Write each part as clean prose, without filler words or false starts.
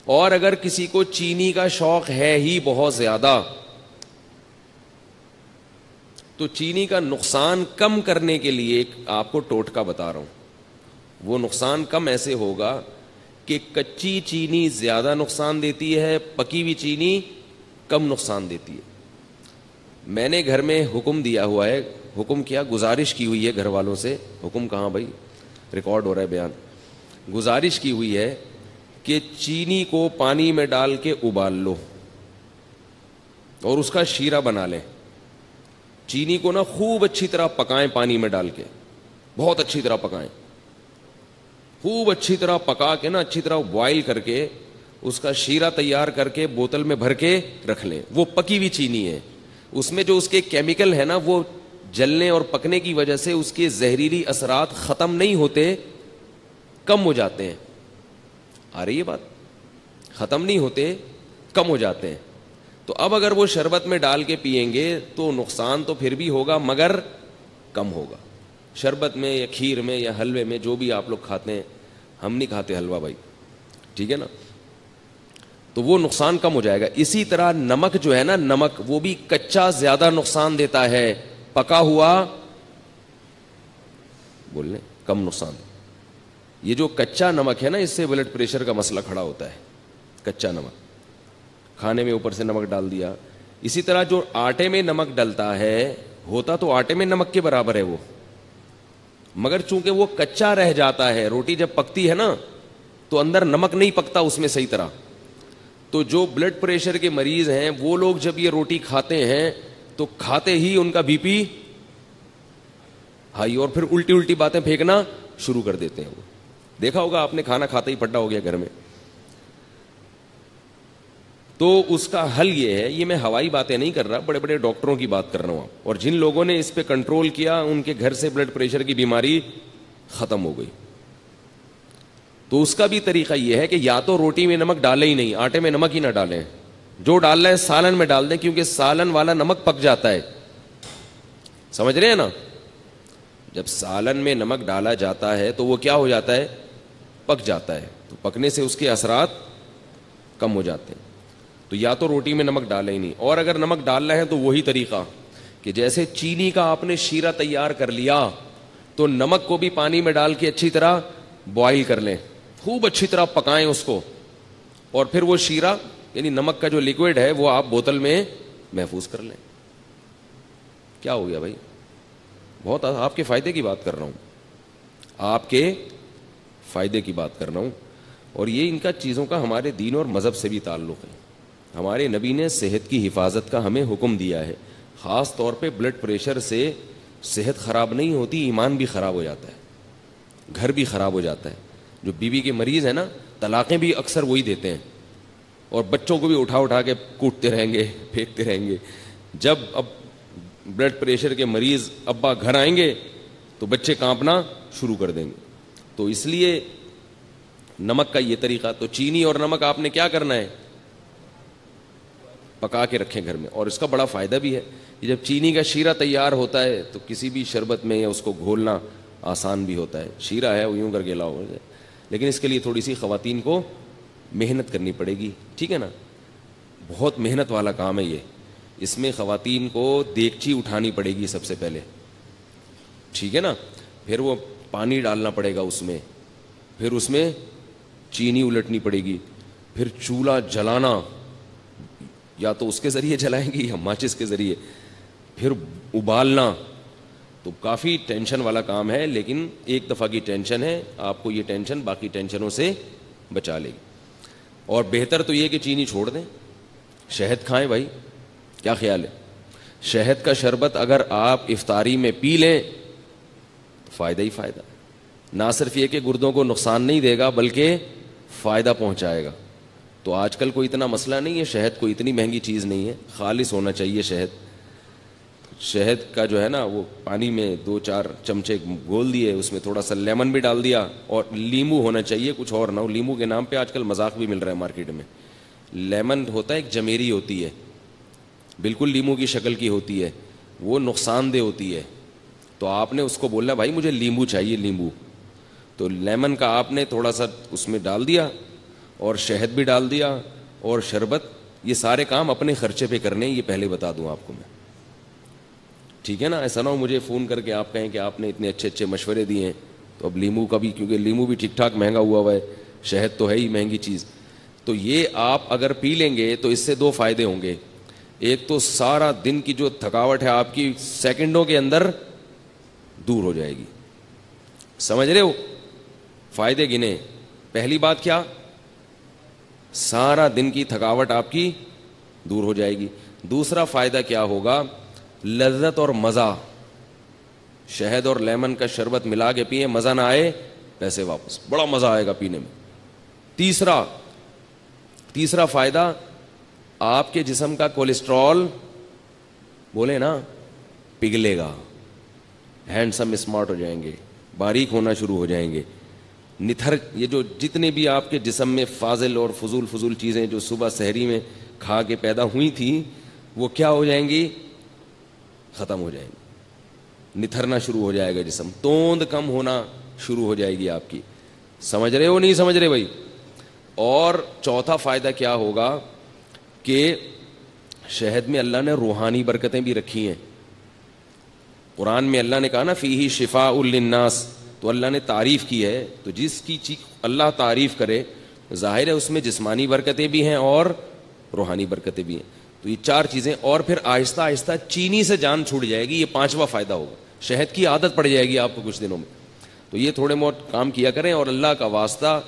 اور اگر کسی کو چینی کا شوق ہے ہی بہت زیادہ تو چینی کا نقصان کم کرنے کے لیے ایک آپ کو ٹوٹکا بتا رہا ہوں. وہ نقصان کم ایسے ہوگا کہ کچی چینی زیادہ نقصان دیتی ہے, پکی ہوئی چینی کم نقصان دیتی ہے. میں نے گھر میں حکم دیا ہوا ہے, حکم کیا, گزارش کی ہوئی ہے گھر والوں سے, حکم کہاں بھائی, ریکارڈ ہو رہا ہے بیان, گزارش کی ہوئی ہے کہ چینی کو پانی میں ڈال کے ابال لو اور اس کا شیرہ بنا لیں. چینی کو نا خوب اچھی طرح پکائیں, پانی میں ڈال کے بہت اچھی طرح پکائیں, خوب اچھی طرح پکا کے نا اچھی طرح بوائل کر کے اس کا شیرہ تیار کر کے بوتل میں بھر کے رکھ لیں. وہ پکی ہوئی چینی ہے, اس میں جو اس کے کیمیکل ہے نا وہ جلنے اور پکنے کی وجہ سے اس کے زہریلی اثرات ختم نہیں ہوتے, کم ہو جاتے ہیں. آ رہی ہے بات, ختم نہیں ہوتے, کم ہو جاتے ہیں. تو اب اگر وہ شربت میں ڈال کے پیئیں گے تو نقصان تو پھر بھی ہوگا مگر کم ہوگا. شربت میں یا کھیر میں یا حلوے میں جو بھی آپ لوگ کھاتے ہیں, ہم نہیں کھاتے حلوہ بھائی, ٹھیک ہے نا, تو وہ نقصان کم ہو جائے گا. اسی طرح نمک جو ہے نا, نمک وہ بھی کچا زیادہ نقصان دیتا ہے, پکا ہوا بول لیں کم نقصان. یہ جو کچا نمک ہے نا اس سے بلڈ پریشر کا مسئلہ کھڑا ہوتا ہے. کچا نمک کھانے میں اوپر سے نمک ڈال دیا. اسی طرح جو آٹے میں نمک ڈلتا ہے, ہوتا تو آٹے میں نمک کے برابر ہے وہ, مگر چونکہ وہ کچا رہ جاتا ہے, روٹی جب پکتی ہے نا تو اندر نمک نہیں پکتا اس میں صحیح طرح. تو جو بلڈ پریشر کے مریض ہیں وہ لوگ جب یہ روٹی کھاتے ہیں تو کھاتے ہی ان کا بی پی ہائی اور پھر الٹی الٹی باتیں پھینکنا شروع کر دیتے ہیں. وہ دیکھا ہوگا آپ نے, کھانا کھاتے ہی پھڈا ہو گیا گھر میں. تو اس کا حل یہ ہے, یہ میں ہوائی باتیں نہیں کر رہا, بڑے بڑے ڈاکٹروں کی بات کر رہا ہوں, اور جن لوگوں نے اس پہ کنٹرول کیا ان کے گھر سے بلڈ پریشر کی بیماری ختم ہو گئی. تو اس کا بھی طریقہ یہ ہے کہ یا تو روٹی میں نمک ڈالیں ہی نہیں, آٹے میں نمک ہی نہ ڈالیں, جو ڈالنا ہے سالن میں ڈال دیں, کیونکہ سالن والا نمک پک جاتا ہے. سمجھ رہے ہیں نا, جب سالن میں نمک ڈالا جاتا ہے تو وہ کیا ہو جاتا ہے, پک جاتا ہے. تو پکنے سے اس کے اثرات کم ہو جاتے ہیں. تو یا تو روٹی میں نمک ڈالیں ہی نہیں, اور اگر نمک ڈالنا ہے تو وہی طریقہ کہ جیسے چینی کا آپ نے شیرہ تیار کر لیا تو نمک کو بھی پانی میں ڈال کے اچھی طرح بوائل کر لیں, خوب اچھی طرح پکائیں اس کو, اور پھر وہ شیرہ یعنی نمک کا جو لیکوڈ ہے وہ آپ بوتل میں محفوظ کر لیں. کیا ہو گیا بھائی, بہت آپ کے فائدے کی بات کر رہا ہوں, آپ کے فائدے کی بات کر رہا ہوں. اور یہ ان کا چیزوں کا ہمارے دین اور مذہب سے بھی تعلق ہے. ہمارے نبی نے صحت کی حفاظت کا ہمیں حکم دیا ہے, خاص طور پہ بلڈ پریشر سے صحت خراب نہیں ہوتی, ایمان بھی خراب ہو جاتا ہے, گھر بھی خراب ہو جاتا ہے. جو بیوی کے مریض ہیں نا, طلاقیں بھی اکثر وہی دیتے ہیں, اور بچوں کو بھی اٹھا اٹھا کے کوٹتے رہیں گے, پھینکتے رہیں گے. جب اب بلڈ پریشر کے مریض ابا گھر آئیں گے تو بچے کانپنا شروع کر دیں گے. تو اس لیے نمک کا یہ طریقہ, تو چینی اور نمک آپ نے کیا کرنا ہے, پکا کے رکھیں گھر میں. اور اس کا بڑا فائدہ بھی ہے کہ جب چینی کا شیرہ تیار ہوتا ہے تو کسی بھی شربت میں یا اس کو گھولنا آسان بھی ہوتا ہے. شیرہ ہے وہ یوں کر کے لاؤ, لیکن اس کے لیے تھوڑی سی خواتین کو محنت کرنی پڑے گی, ٹھیک ہے نا, بہت محنت والا کام ہے یہ. اس میں خواتین کو دیگچی اٹھانی پڑے گی سب سے پہلے, ٹھیک ہے نا, پھر وہ پانی ڈالنا پڑے گا اس میں, پھر اس میں چینی الٹنی پڑے گی, پھر چولہا جلانا, یا تو اس کے ذریعے جلائیں گی یا ماچس کے ذریعے, پھر ابالنا. تو کافی ٹینشن والا کام ہے, لیکن ایک دفعہ کی ٹینشن ہے, آپ کو یہ ٹینشن باقی ٹینشنوں سے بچا لے گی. اور بہتر تو یہ کہ چینی چھوڑ دیں, شہد کھائیں بھائی. کیا خیال ہے, شہد کا شربت اگر آپ افطاری میں پی لیں تو فائدہ ہی فائدہ. نہ صرف یہ کہ گردوں کو نقصان نہیں دے گا بلکہ فائدہ پہنچائے گا. تو آج کل کوئی اتنا مسئلہ نہیں ہے, شہد کوئی اتنی مہنگی چیز نہیں ہے, خالص ہونا چاہیے شہد. شہد کا جو ہے نا وہ پانی میں 2-4 چمچے گھول دیے, اس میں تھوڑا سا لیمن بھی ڈال دیا, اور لیمو ہونا چاہیے, کچھ اور نہ ہو. لیمو کے نام پہ آج کل مذاق بھی مل رہا ہے مارکیٹ میں. لیمن ہوتا ہے ایک جمیری ہوتی ہے, بالکل لیمو کی شکل کی ہوتی ہے, وہ نقصان دہ ہوتی ہے. تو آپ نے اس کو بولنا بھائی مجھے لیمو چاہیے, لیمو. تو لیمن کا آپ نے تھوڑا سا اس میں ڈال دیا, اور شہد بھی ڈال دیا اور شربت. یہ سارے کام اپنے خرچے پہ کرنے, یہ پہلے بتا دوں آپ کو میں, ٹھیک ہے نا. ایسا نہ ہو مجھے فون کر کے آپ کہیں کہ آپ نے اتنے اچھے اچھے مشورے دیے ہیں. تو اب لیمو کا بھی, کیونکہ لیمو بھی ٹھیک ٹھاک مہنگا ہوا ہے, شہد تو ہے ہی مہنگی چیز. تو یہ آپ اگر پی لیں گے تو اس سے 2 فائدے ہوں گے. ایک تو سارا دن کی جو تھکاوٹ ہے آپ کی سیکنڈوں کے اندر دور ہو جائے گی. سمجھ رہے ہو؟ فائدے گنے. پہلی بات کیا؟ سارا دن کی تھکاوٹ آپ کی دور ہو جائے گی. دوسرا فائدہ کیا ہوگا؟ لذت اور مزہ. شہد اور لیمن کا شربت ملا کے پیئے, مزہ نہ آئے پیسے واپس, بڑا مزہ آئے گا پینے میں. تیسرا فائدہ, آپ کے جسم کا کولیسٹرول بولے نا پگھلے گا, ہینڈسم اسمارٹ ہو جائیں گے, باریک ہونا شروع ہو جائیں گے. نتھر, یہ جو جتنے بھی آپ کے جسم میں فاضل اور فضول چیزیں جو صبح سحری میں کھا کے پیدا ہوئی تھیں, وہ کیا ہو جائیں گی؟ ختم ہو جائیں گی. نتھرنا شروع ہو جائے گا جسم, توند کم ہونا شروع ہو جائے گی آپ کی. سمجھ رہے ہو نہیں سمجھ رہے بھائی؟ اور چوتھا فائدہ کیا ہوگا کہ شہد میں اللہ نے روحانی برکتیں بھی رکھی ہیں. قرآن میں اللہ نے کہا نا فیہ شفاء للناس, تو اللہ نے تعریف کی ہے. تو جس کی چیز اللہ تعریف کرے, ظاہر ہے اس میں جسمانی برکتیں بھی ہیں اور روحانی برکتیں بھی ہیں. تو یہ 4 چیزیں, اور پھر آہستہ آہستہ چینی سے جان چھوٹ جائے گی. یہ 5واں فائدہ ہوگا, شہد کی عادت پڑ جائے گی آپ کو کچھ دنوں میں. تو یہ تھوڑے بہت کام کیا کریں. اور اللہ کا واسطہ,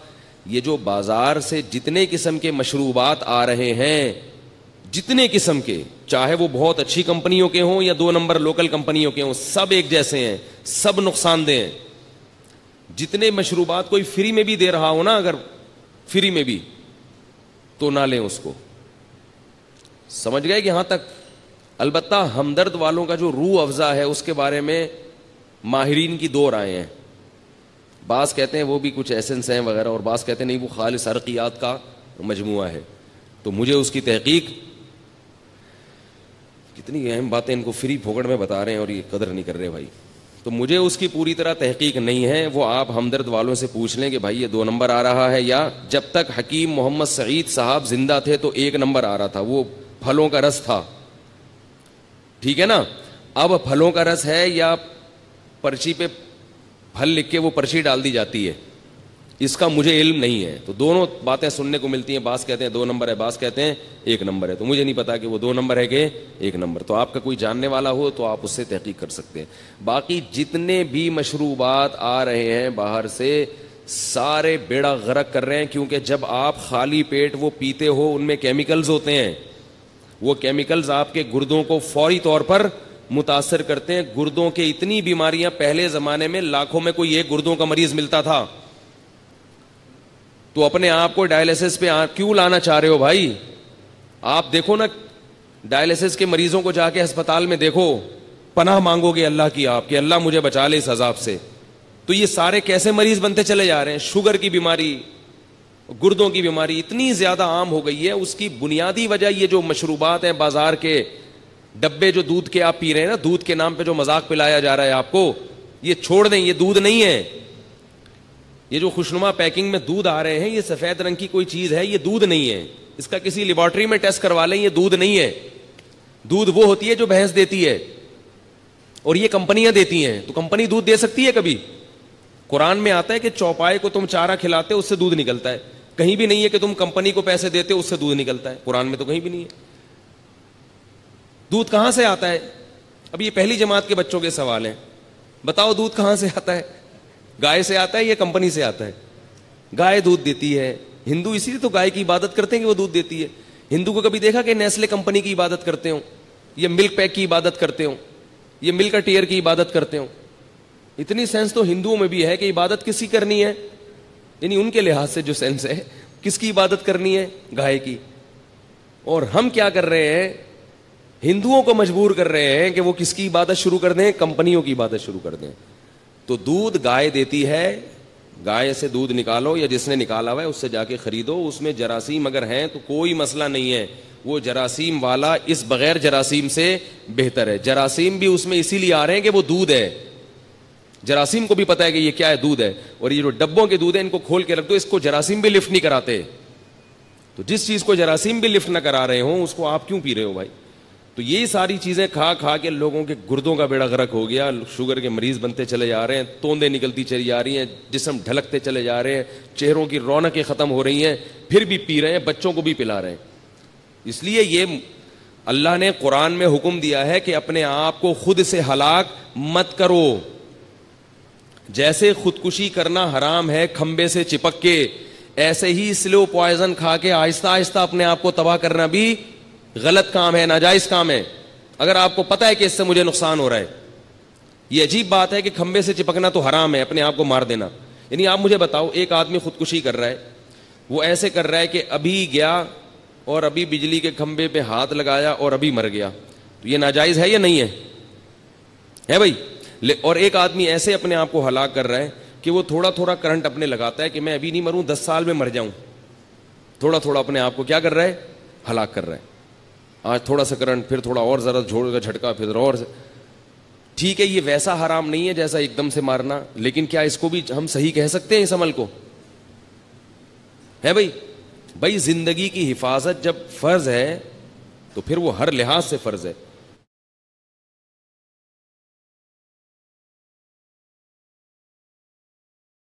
یہ جو بازار سے جتنے قسم کے مشروبات آ رہے ہیں, جتنے قسم کے, چاہے وہ بہت اچھی کمپنیوں کے ہوں یا 2 نمبر لوکل کمپنیوں کے ہوں, سب ایک جیسے ہیں, سب نقصان دہ ہیں. جتنے مشروبات کوئی فری میں بھی دے رہا ہو نا, اگر فری میں بھی, تو نہ لیں اس کو. سمجھ گئے کہ یہاں تک؟ البتہ ہمدرد والوں کا جو روح افزا ہے اس کے بارے میں ماہرین کی 2 رائے ہیں. بعض کہتے ہیں وہ بھی کچھ ایسنس ہیں وغیرہ, اور بعض کہتے ہیں نہیں وہ خالص عرقیات کا مجموعہ ہے. تو مجھے اس کی تحقیق, کتنی اہم باتیں ان کو فری پھوکڑ میں بتا رہے ہیں اور یہ قدر نہیں کر رہے بھائی. تو مجھے اس کی پوری طرح تحقیق نہیں ہے. وہ آپ ہمدرد والوں سے پوچھ لیں کہ بھائی یہ 2 نمبر آ رہا ہے, یا جب تک حکیم محمد سعید صاحب زندہ تھے تو 1 نمبر آ رہا تھا, وہ پھلوں کا رس تھا. ٹھیک ہے نا؟ اب پھلوں کا رس ہے یا پرچی پہ پھل لکھ کے وہ پرچی ڈال دی جاتی ہے, اس کا مجھے علم نہیں ہے. تو دونوں باتیں سننے کو ملتی ہیں. بعض کہتے ہیں 2 نمبر ہے, بعض کہتے ہیں 1 نمبر ہے. تو مجھے نہیں پتا کہ وہ 2 نمبر ہے کہ 1 نمبر. تو آپ کا کوئی جاننے والا ہو تو آپ اس سے تحقیق کر سکتے ہیں. باقی جتنے بھی مشروبات آ رہے ہیں باہر سے, سارے بیڑا غرق کر رہے ہیں. کیونکہ جب آپ خالی پیٹ وہ پیتے ہو, ان میں کیمیکلز ہوتے ہیں. وہ کیمیکلز آپ کے گردوں کو فوری طور پر متاثر کرتے ہیں. گردوں کے اتنی بیماریاں, پہلے زمانے میں لاکھوں میں کوئی 1 گردوں کا مریض ملتا تھا. تو اپنے آپ کو ڈائلیسس پہ کیوں لانا چاہ رہے ہو بھائی؟ آپ دیکھو نا, ڈائلیسس کے مریضوں کو جا کے ہسپتال میں دیکھو, پناہ مانگو گے اللہ کی آپ کہ اللہ مجھے بچا لے اس عذاب سے. تو یہ سارے کیسے مریض بنتے چلے جا رہے ہیں؟ شوگر کی بیماری, گردوں کی بیماری اتنی زیادہ عام ہو گئی ہے. اس کی بنیادی وجہ یہ جو مشروبات ہیں بازار کے, ڈبے جو دودھ کے آپ پی رہے ہیں نا, دودھ کے نام پہ جو مذاق پلایا جا رہا ہے آپ کو, یہ چھوڑ دیں. یہ دودھ نہیں ہے. یہ جو خوشنما پیکنگ میں دودھ آ رہے ہیں, یہ سفید رنگ کی کوئی چیز ہے, یہ دودھ نہیں ہے. اس کا کسی لیبارٹری میں ٹیسٹ کروا لیں, یہ دودھ نہیں ہے. دودھ وہ ہوتی ہے جو بھینس دیتی ہے, اور یہ کمپنیاں دیتی ہیں. تو کمپنی دودھ دے سکتی ہے کبھی؟ قرآن میں آتا ہے کہ چوپائے کو تم چارہ کھلاتے اس سے دودھ نکلتا ہے. کہیں بھی نہیں ہے کہ تم کمپنی کو پیسے دیتے اس سے دودھ نکلتا ہے. قرآن میں تو کہیں بھی نہیں ہے. دودھ کہاں سے آتا ہے؟ اب یہ پہلی جماعت کے بچوں کے سوال ہیں. بتاؤ دودھ کہاں سے آتا ہے؟ گائے سے آتا ہے یا کمپنی سے آتا ہے؟ گائے دودھ دیتی ہے. ہندو اسی لیے تو گائے کی عبادت کرتے ہیں کہ وہ دودھ دیتی ہے. ہندو کو کبھی دیکھا کہ نیسلے کمپنی کی عبادت کرتے ہوں, یا ملک پیک کی عبادت کرتے ہوں, یا ملک ٹیئر کی عبادت کرتے ہوں؟ اتنی سینس تو ہندوؤں میں بھی ہے کہ عبادت کس کی کرنی ہے, یعنی ان کے لحاظ سے جو سینس ہے, کس کی عبادت کرنی ہے؟ گائے کی. اور ہم کیا کر رہے ہیں؟ ہندوؤں کو مجبور کر رہے ہیں کہ وہ کس کی عبادت شروع کر دیں؟ کمپنیوں کی عبادت شروع کر دیں. تو دودھ گائے دیتی ہے, گائے سے دودھ نکالو, یا جس نے نکالا ہوا ہے اس سے جا کے خریدو. اس میں جراثیم اگر ہیں تو کوئی مسئلہ نہیں ہے, وہ جراثیم والا اس بغیر جراثیم سے بہتر ہے. جراثیم بھی اس میں اسی لیے آ رہے ہیں کہ وہ دودھ ہے. جراثیم کو بھی پتا ہے کہ یہ کیا ہے, دودھ ہے. اور یہ جو ڈبوں کے دودھ ہیں ان کو کھول کے رکھ دو, اس کو جراثیم بھی لفٹ نہیں کراتے. تو جس چیز کو جراثیم بھی لفٹ نہ کرا رہے ہوں اس کو آپ کیوں پی رہے ہو بھائی؟ تو یہ ساری چیزیں کھا کھا کے لوگوں کے گردوں کا بیڑا غرق ہو گیا, شوگر کے مریض بنتے چلے جا رہے ہیں, توندیں نکلتی چلی جا رہی ہیں, جسم ڈھلکتے چلے جا رہے ہیں, چہروں کی رونقیں ختم ہو رہی ہیں, پھر بھی پی رہے ہیں, بچوں کو بھی پلا رہے ہیں. اس لیے یہ اللہ نے قرآن میں حکم دیا ہے کہ اپنے آپ کو خود سے ہلاک مت کرو. جیسے خودکشی کرنا حرام ہے کھمبے سے چپک کے, ایسے ہی سلو پوائزن کھا کے آہستہ آہستہ اپنے آپ کو تباہ کرنا بھی غلط کام ہے, ناجائز کام ہے. اگر آپ کو پتا ہے کہ اس سے مجھے نقصان ہو رہا ہے, یہ عجیب بات ہے کہ کھمبے سے چپکنا تو حرام ہے, اپنے آپ کو مار دینا. یعنی آپ مجھے بتاؤ, ایک آدمی خودکشی کر رہا ہے, وہ ایسے کر رہا ہے کہ ابھی گیا اور ابھی بجلی کے کھمبے پہ ہاتھ لگایا اور ابھی مر گیا, تو یہ ناجائز ہے یا نہیں ہے بھائی؟ اور ایک آدمی ایسے اپنے آپ کو ہلاک کر رہا ہے کہ وہ تھوڑا تھوڑا کرنٹ اپنے لگاتا ہے کہ میں ابھی نہیں مروں, 10 سال میں مر جاؤں. تھوڑا تھوڑا اپنے آپ کو کیا کر رہا ہے؟ ہلاک کر رہا ہے. آج تھوڑا سا کرنٹ, پھر تھوڑا اور ذرا جھوڑ کا جھٹکا, پھر اور. ٹھیک ہے, یہ ویسا حرام نہیں ہے جیسا ایک دم سے مارنا, لیکن کیا اس کو بھی ہم صحیح کہہ سکتے ہیں اس عمل کو؟ ہے بھائی زندگی کی حفاظت جب فرض ہے تو پھر وہ ہر لحاظ سے فرض ہے.